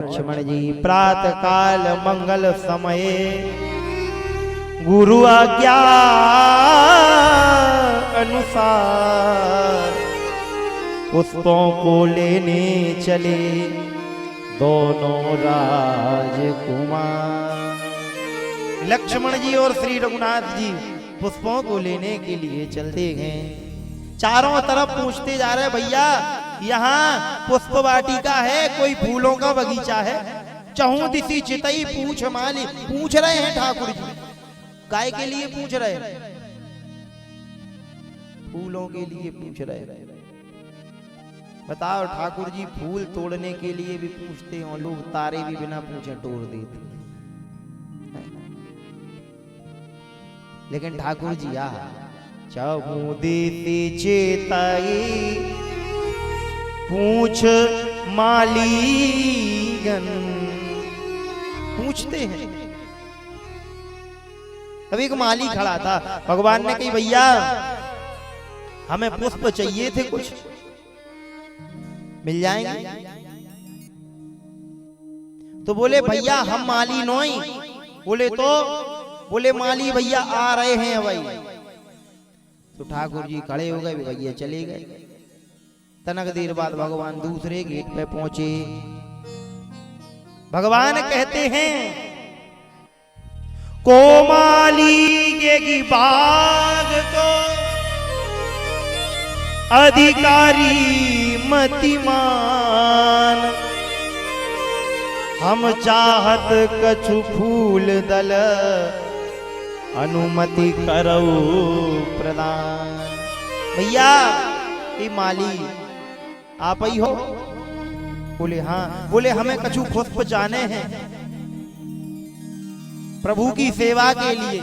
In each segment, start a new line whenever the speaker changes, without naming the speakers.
लक्ष्मण जी प्रातः काल मंगल समय गुरु आज्ञा अनुसार पुष्पों को लेने चले दोनों राजकुमार। लक्ष्मण जी और श्री रघुनाथ जी पुष्पों को लेने के लिए चलते गए। चारों तरफ पूछते जा रहे, भैया यहाँ पुष्प वाटिका है, कोई फूलों का बगीचा है? चहु दिसी चितई पूछ माली। पूछ रहे हैं ठाकुर जी, काय के लिए पूछ रहे? फूलों के लिए पूछ रहे। बताओ ठाकुर जी फूल तोड़ने के लिए भी पूछते हो, लोग तारे भी बिना पूछे तोड़ देते। लेकिन ठाकुर जी चहु दिसी चितई पूछ मालीगन। पूछते हैं। अब एक माली खड़ा था, भगवान ने कही भैया हमें पुष्प चाहिए थे, कुछ मिल जाएंगे? तो बोले भैया हम माली नोई। बोले तो? बोले माली भैया आ रहे हैं भाई। तो ठाकुर जी खड़े हो गए, भैया चले गए। तनक देर बाद भगवान दूसरे गेट पे पहुंचे। भगवान कहते हैं कोमाली के बाग को अधिकारी मतिमान, हम चाहत कछु फूल दल अनुमति करो प्रदान। भैया ये माली आप ही हो? बोले हाँ। बोले हमें कछु पुष्प जाने हैं प्रभु की सेवा के लिए।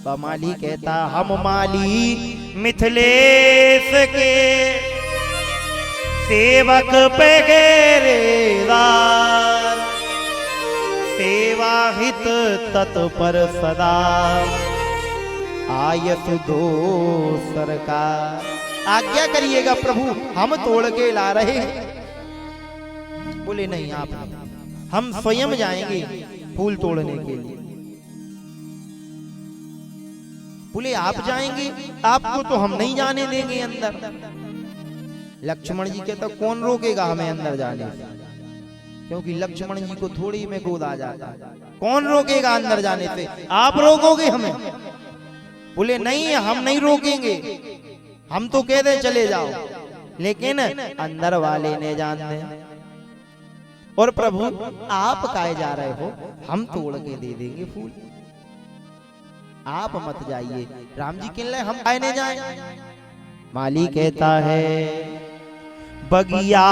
तो माली कहता हम माली मिथिलेश के सेवक पैगेरेदार, सेवा हित तत्पर सदा आयत दो सरकार। आज्ञा करिएगा प्रभु, हम तोड़ के ला रहे हैं। बोले नहीं आप नहीं, हम स्वयं जाएंगे फूल तोड़ने के लिए। बोले आप जाएंगे? आपको तो हम नहीं जाने देंगे अंदर। लक्ष्मण जी कहता कौन रोकेगा हमें अंदर जाने से? क्योंकि लक्ष्मण जी को थोड़ी में गोद आ जाता। कौन रोकेगा अंदर जाने से? आप रोकोगे हमें? बोले नहीं हम नहीं रोकेंगे, हम तो कह दे चले जाओ, लेकिन अंदर वाले ने जान दे। और प्रभु आप काहे जा रहे हो? हम तोड़ के दे देंगे फूल, आप मत जाइए। राम जी कहने लगे हम काहे नहीं जाए? माली कहता है बगिया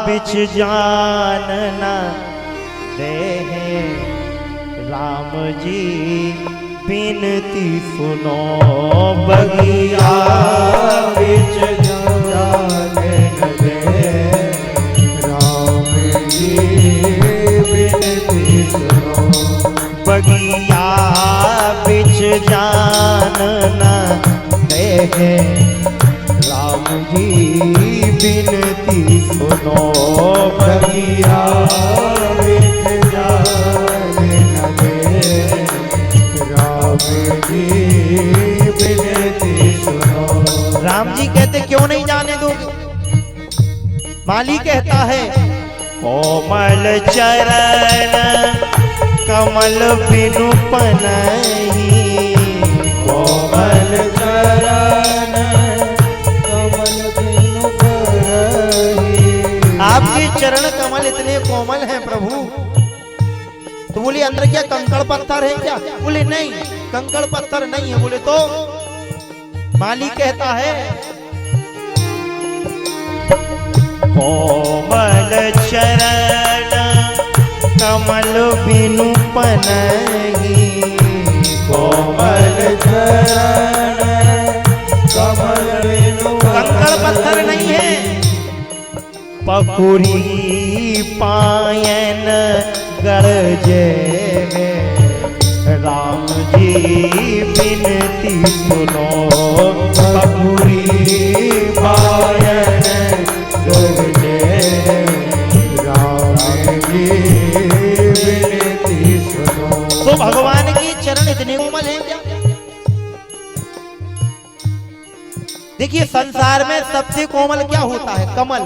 बिछ जानना दे राम जी बिनती सुनो। बगिया बिछ जानना दे राम जी बिनती सुनो। बगिया बिछ जानना दे राम जी बिनती सुनो। बगिया बिछ जानना दे राम जी बिनती सुनो। राम जी कहते क्यों नहीं जाने दोगे? माली कहता है कोमल चरण कमल बिनु पनहि। कोमल चरण कमल बिनु पनहि। आपके चरण कमल इतने कोमल हैं प्रभु। तो बोले अंदर क्या कंकड़ पत्थर है क्या? बोले नहीं कंकड़ पत्थर नहीं है। बोले तो? माली कहता है कोमल चरण कमल बिनु पनहि। कोमल चरण कमल बिनु कंकड़ पत्थर नहीं है। पकुरी पायन गरजे राम जी बिनती सुनो। पकुरी पायन गरजे राम देखिए संसार में सबसे कोमल क्या होता है? कमल।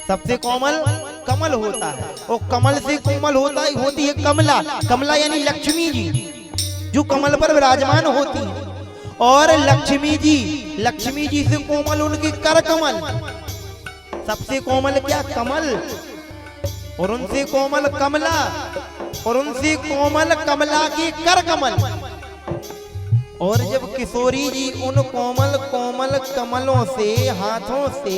सबसे कोमल कमल होता है, और कमल से कोमल होती है कमला। कमला यानी लक्ष्मी जी, जो कमल पर विराजमान होती है। और लक्ष्मी जी से कोमल उनकी कर कमल। सबसे कोमल क्या? कमल। और उनसे कोमल कमला, और उनसे कोमल कमला की कर कमल। और जब किशोरी जी उन कोमल कोमल कमलों से, हाथों से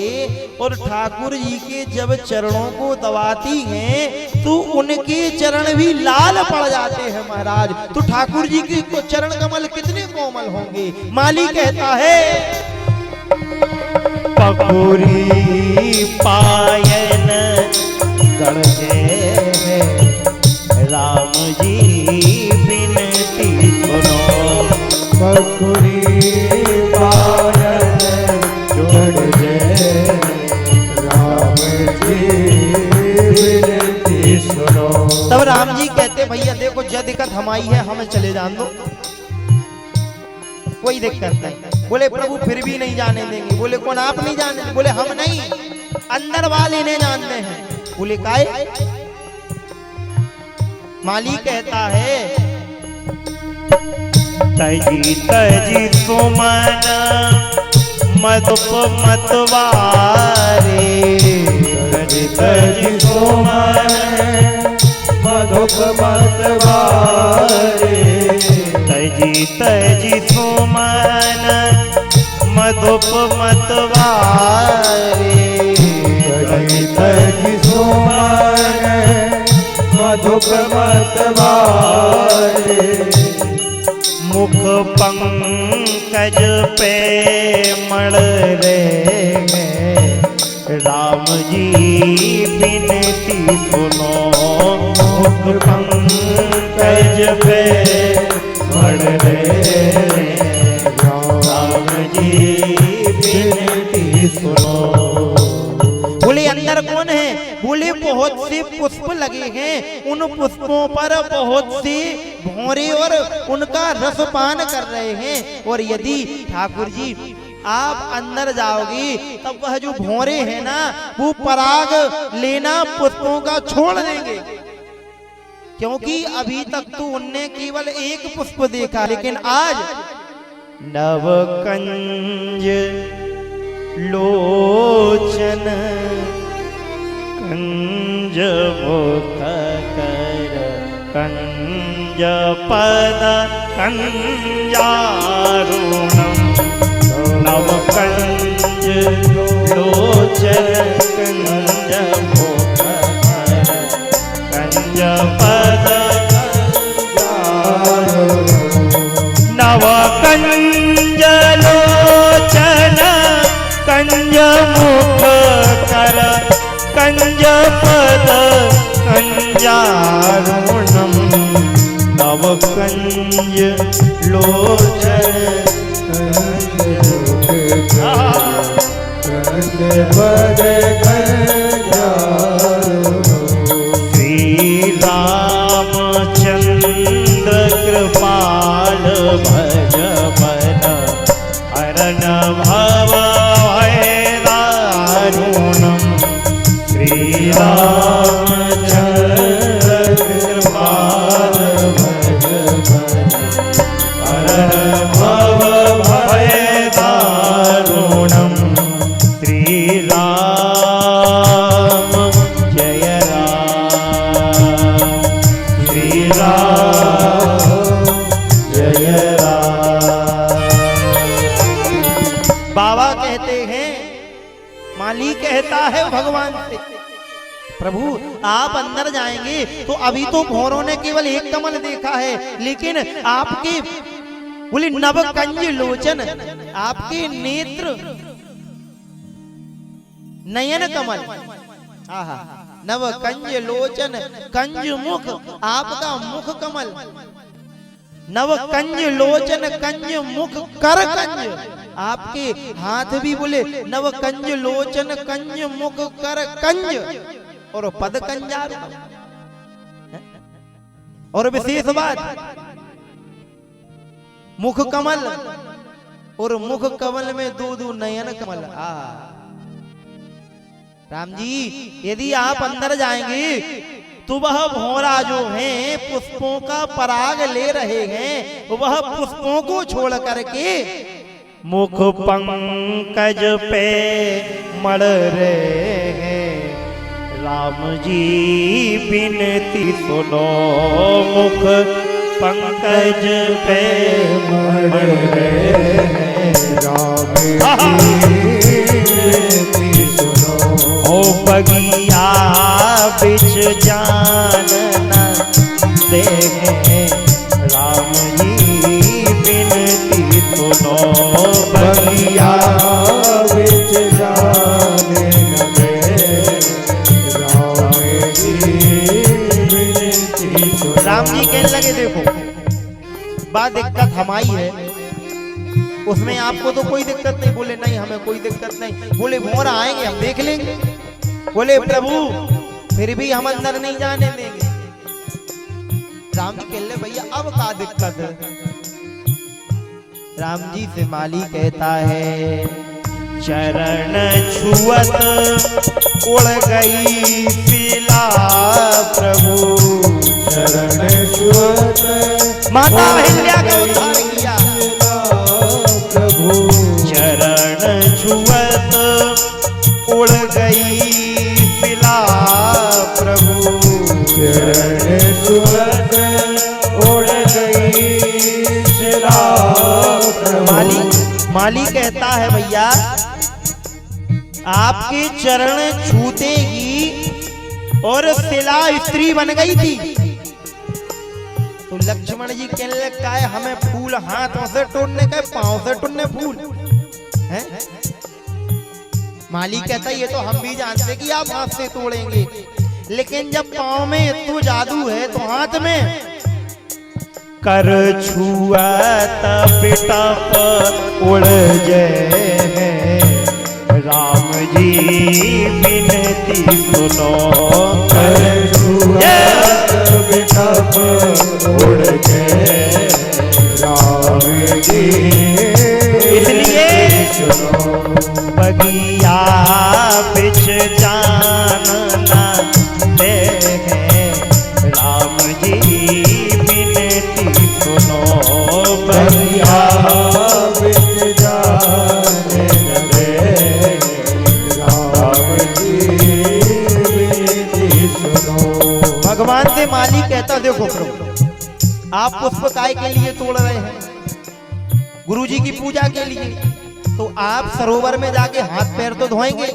और ठाकुर जी के जब चरणों को दबाती हैं तो उनके चरण भी लाल पड़ जाते हैं महाराज। तो ठाकुर जी के चरण कमल कितने कोमल होंगे। माली कहता है
पकुरी पायन गढ़े राम जी बिनती सुनो। पकुरी पायन गढ़े राम जी बिनती सुनो।
तब राम जी कहते भैया देखो जब दिक्कत हमारी है, हमें चले जान दो, कोई दिक्कत नहीं। बोले प्रभु फिर भी नहीं जाने देंगे। बोले कौन? आप नहीं जाने? बोले हम नहीं, अंदर वाले ने जानते हैं। बोले काहे? माली कहता है
तजी तजी सुमन मधुप मतवारे। तजी तजी सुमन मधुप मतवारे। तजी तजी सुमन मधुप मतवारे। तजी तजी सुमन मधुप मतवारे। मुख पंकज पे मड़ रहे राम जी बिनती सुनो। मुख पंकज पे मड़ रहे राम जी बिनती सुनो।
बोले अंदर कौन है? बोले बहुत से पुष्प लगे हैं, उन पुष्पों पर बहुत से भौरे और उनका रसपान कर रहे हैं। और यदि ठाकुर जी आप अंदर जाओगी तब वह जो भौरे हैं ना, वो पराग लेना पुष्पों का छोड़ देंगे, क्योंकि अभी तक तो उनने केवल एक पुष्प देखा। लेकिन आज
नवकंज लोचन कंज मुख कर कंज पद कंजारुणम। नवकंज लोचन कंज मुख कर कंज पद नवकंज लोचन कंज मुख कर कंज पद कंजारुणम। नवकंज लोचन कंज पद कंजारुणम। श्री रामचंद्र कृपाल भज मन हरण भव दारुणम। श्री रामचंद्र कृपाल भज मन हरण भव दारुणम। श्री राम जय राम। श्री राम जय राम।
बाबा कहते हैं, माली कहता है भगवान से, प्रभु आप अंदर जाएंगे तो अभी तो भौरों ने केवल एक कमल देखा है, लेकिन आपके बोले नवकंज लोचन, आपके नेत्र नयन कमल। आहा, नवकंज लोचन कंज मुख, आपका मुख कमल। नवकंज लोचन कंज मुख कर कंज, आपके हाथ भी बोले नवकंज लोचन कंज मुख कर कंज और पद कंजार। और विशेष बात, मुख कमल और मुख कमल में दो दो नयन कमल। राम जी यदि आप अंदर जाएंगे तो वह भौरा जो हैं पुष्पों का पराग ले रहे हैं, वह पुष्पों को छोड़ करके
मुख पंकज पे मड़ रहे हैं। राम जी बिनती सुनो, मुख पंकज पे मड़ रहे हैं। राम जी बिनती सुनो, ओ बगिया बिच जान न देखें। राम जी बिनती सुनो, बगिया बिच जान न देखें। राम जी बिनती सुनो।
राम जी कहने लगे देखो बात दिक्कत हमारी है, उसमें आपको तो कोई दिक्कत नहीं। बोले नहीं हमें कोई दिक्कत नहीं। बोले भौरा आएंगे हम देख लेंगे। बोले प्रभु फिर भी हम अंदर नहीं जाने देंगे। राम जी कहले भैया अब क्या दिक्कत है। राम जी से माली कहता है
चरण छुअत उड़ गई शिला प्रभु। चरण छुअत
माता अहिल्या का उद्धार किया
प्रभु। चरण छुअत उड़ गई शिला प्रभु। चरण छुअत उड़ गई शिला प्रभु।
माली कहता है भैया आपके चरण छूते ही और शिला स्त्री बन गई थी। तो लक्ष्मण जी कहने लगता है हमें फूल हाथों से तोड़ने का, पांव से तोड़ने फूल हैं? माली कहता है ये तो हम भी जानते कि आप हाथ से तोड़ेंगे, लेकिन जब पांव में इतना जादू है तो हाथ में
कर छुअत पिटप उड़ जाए। राम जी बिनती सुनो, कर छुअत पिटप उड़ जाए। राम जी
इसलिए
सुनो, बगिया बिच जान न देखें। राम जी बिनती सुनो, बगिया बिच जान न देखें। राम जी बिनती सुनो।
भगवान से माली कहता देखो प्रभु आप पुष्प काय के लिए तोड़ रहे हैं? गुरु जी की पूजा के लिए। तो आप सरोवर में जाके हाथ पैर तो धोएंगे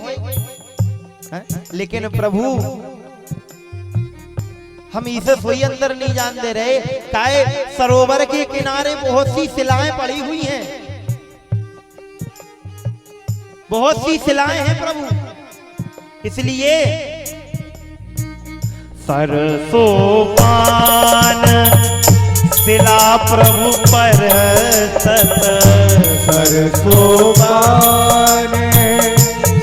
हैं? लेकिन प्रभु हम इसे सोई अंदर नहीं जान दे रहे। काय सरोवर के किनारे बहुत सी शिलाएं पड़ी हुई हैं, बहुत सी शिलाएं हैं प्रभु। इसलिए
सरसों पान शिला प्रभु पर सत। सरसों पान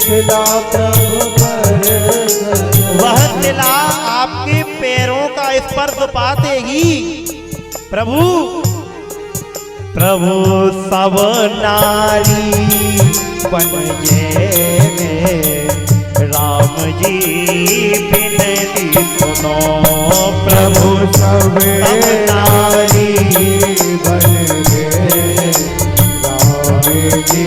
शिला प्रभु पर सत।
वह शिला आपके पैरों का स्पर्श पाते ही प्रभु
प्रभु सब नारी बन जाए। राम जी बिनती सुनो, प्रभु सब नारी बन गए। राम जी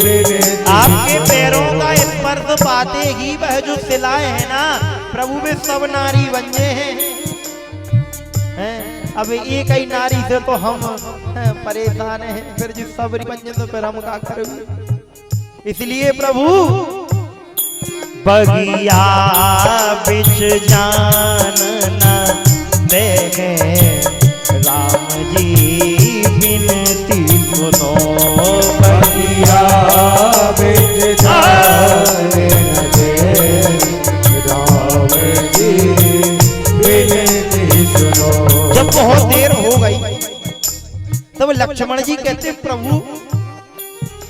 बिनती।
आपके पैरों का स्पर्श पाते ही वह जो शिलाएं है ना प्रभु वे सब नारी बन गए हैं। अब एक ही नारी से तो हम परेशान हैं, फिर जिस सब बन जाए तो फिर हम क्या करेंगे। इसलिए प्रभु
बगिया बिच जान न देखें। राम जी बिनती सुनो, बगिया बिच जान न देखें। राम जी बिनती सुनो।
जब बहुत देर हो गई तब लक्ष्मण जी कहते प्रभु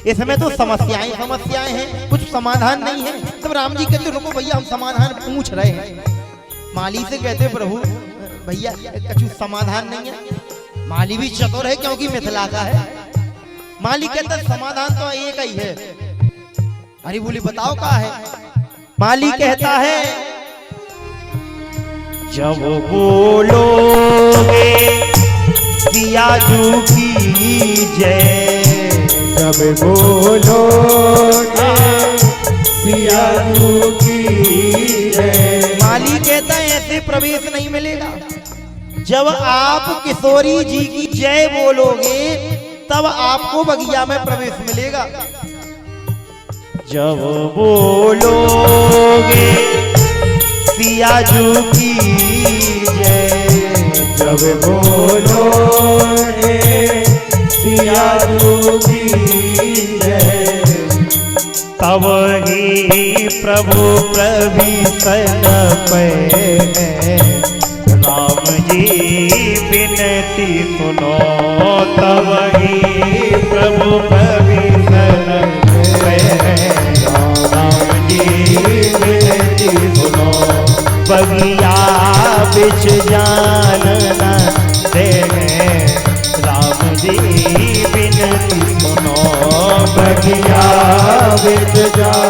इसमें तो समस्याएं हैं, कुछ समाधान नहीं है। तब राम जी कहते रुको भैया हम समाधान पूछ रहे हैं। माली से कहते प्रभु भैया कुछ समाधान नहीं है। माली भी चतुर है क्योंकि मिथिला का है। मालिक कहता है समाधान तो एक ही है। अरे बोली बताओ क्या है। मालिक कहता है
जब बोलोगे सियाजू की जय,
जब बोलोगे सियाजू की जय।
मालिक कहता है ऐसे प्रवेश नहीं मिलेगा। जब आप किशोरी जी की जय बोलोगे तब आपको बगिया में प्रवेश मिलेगा।
जब बोलोगे सियाजू की जय,
जब बोलोगे सियाजू की जय।
तब ही प्रभु प्रभीषण पे राम जी विनती सुनो। तब ही प्रभु प्रभीषण पे राम जी विनती सुनो। बगिया बिच जान न देंगे राम जी विनती सुनो।
बगिया बिच जान